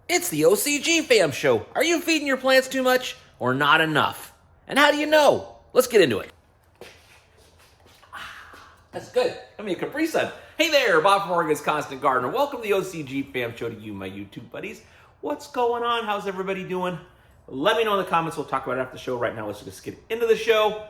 It's the OCGFAM show. Are you feeding your plants too much or not enough? And how do you know? Let's get into it. That's good. Give me a Capri Sun. Hey there, Bob from Oregon's Constant Gardener. Welcome to the OCGFAM show to you, my YouTube buddies. What's going on? How's everybody doing? Let me know in the comments. We'll talk about it after the show. Right now, let's just get into the show.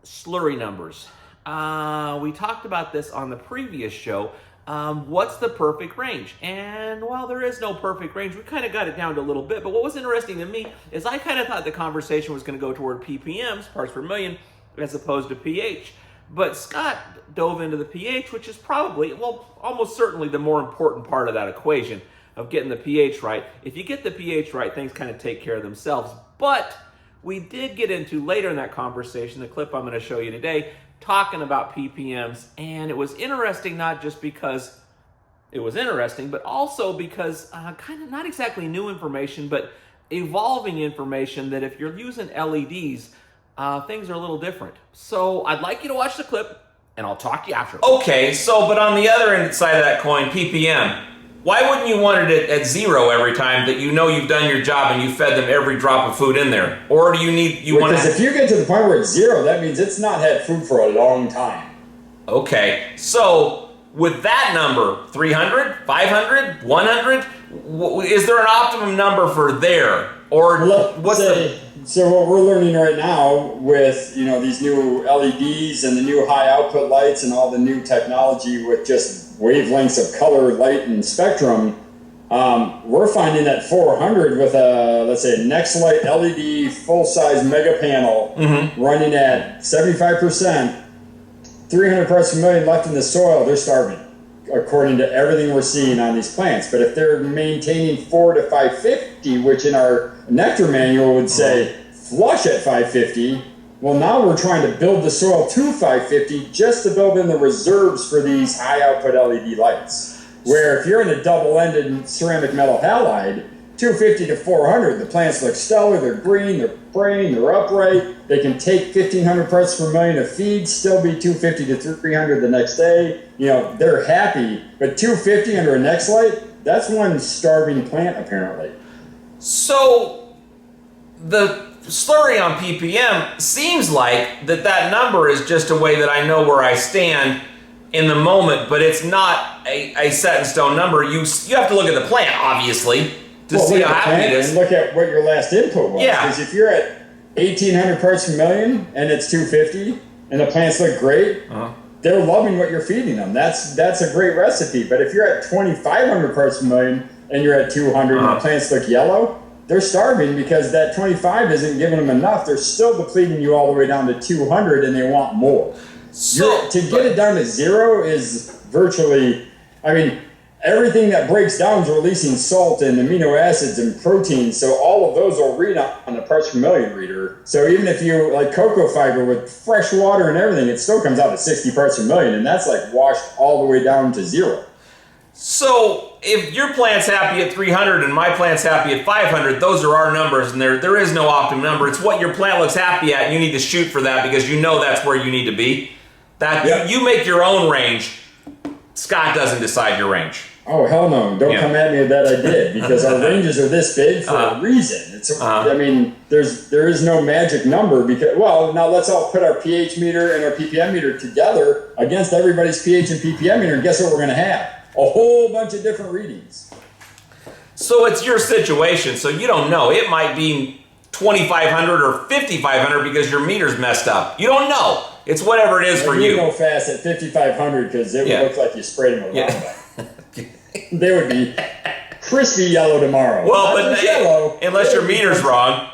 Slurry numbers. We talked about this on the previous show. What's the perfect range? And while there is no perfect range, we kind of got it down to a little bit. But what was interesting to me is I kind of thought the conversation was going to go toward PPMs, parts per million, as opposed to pH. But Scott dove into the pH, which is probably, well, almost certainly the more important part of that equation of getting the pH right. If you get the pH right, things kind of take care of themselves. But we did get into later in that conversation, the clip I'm going to show you today, talking about PPMs, and it was interesting not just because it was interesting, but also because kind of not exactly new information, but evolving information that if you're using LEDs, things are a little different. So I'd like you to watch the clip, and I'll talk to you after. Okay, so but on the other end side of that coin, PPM, why wouldn't you want it at zero every time that you know you've done your job and you fed them every drop of food in there? Or do you need, Because if you get to the point where it's zero, that means it's not had food for a long time. Okay, so with that number, 300, 500, 100, is there an optimum number for there? Or So what we're learning right now with, these new LEDs and the new high output lights and all the new technology with just wavelengths of color, light, and spectrum, we're finding that 400 with a, let's say, Nextlight LED full-size mega panel running at 75%, 300 parts per million left in the soil, they're starving, according to everything we're seeing on these plants. But if they're maintaining 4 to 550, which in our Nectar manual would say flush at 550, well, now we're trying to build the soil to 550 just to build in the reserves for these high output LED lights. Where if you're in a double-ended ceramic metal halide, 250 to 400, the plants look stellar, they're green, they're praying, they're upright, they can take 1,500 parts per million of feed, still be 250 to 300 the next day. They're happy, but 250 under a Nextlight, that's one starving plant apparently. So the slurry on PPM seems like that number is just a way that I know where I stand in the moment, but it's not a set in stone number. You have to look at the plant, obviously, to see how happy it is. And look at what your last input was. Yeah. Because if you're at 1,800 parts per million and it's 250 and the plants look great, they're loving what you're feeding them. That's a great recipe. But if you're at 2,500 parts per million and you're at 200 and the plants look yellow, they're starving because that 25 isn't giving them enough. They're still depleting you all the way down to 200 and they want more. So to get it down to zero is virtually, everything that breaks down is releasing salt and amino acids and proteins. So all of those will read on the parts per million reader. So even if you, like cocoa fiber with fresh water and everything, it still comes out at 60 parts per million. And that's like washed all the way down to zero. So if your plant's happy at 300 and my plant's happy at 500, those are our numbers, and there is no optimum number. It's what your plant looks happy at, and you need to shoot for that because you know that's where you need to be. You make your own range. Scott doesn't decide your range. Oh, hell no. Don't come at me with that I did, because our ranges are this big for a reason. There is no magic number because, now let's all put our pH meter and our PPM meter together against everybody's pH and PPM meter, and guess what we're going to have? A whole bunch of different readings. So it's your situation, so you don't know. It might be 2,500 or 5,500 because your meter's messed up. You don't know. It's whatever it is for you. You go fast at 5,500 because it would look like you sprayed them with Roundup. They would be crispy yellow tomorrow. Well, but yellow, unless your meter's wrong.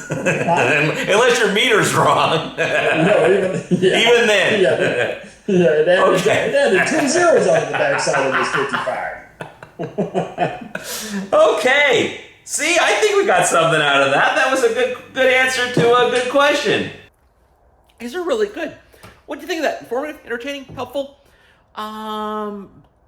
Unless your meter's wrong. No, even then. It added 2 zeros on the backside of this 55. Okay. See, I think we got something out of that. That was a good answer to a good question. These are really good. What do you think of that? Informative, entertaining, helpful?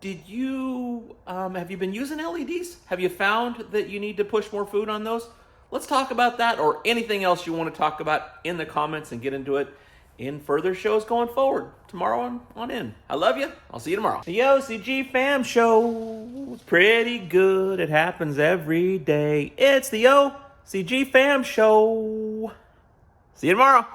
Did you, have you been using LEDs? Have you found that you need to push more food on those? Let's talk about that or anything else you want to talk about in the comments and get into it. in further shows going forward. Tomorrow on in. I love you. I'll see you tomorrow. The OCG Fam Show is pretty good. It happens every day. It's the OCG Fam Show. See you tomorrow.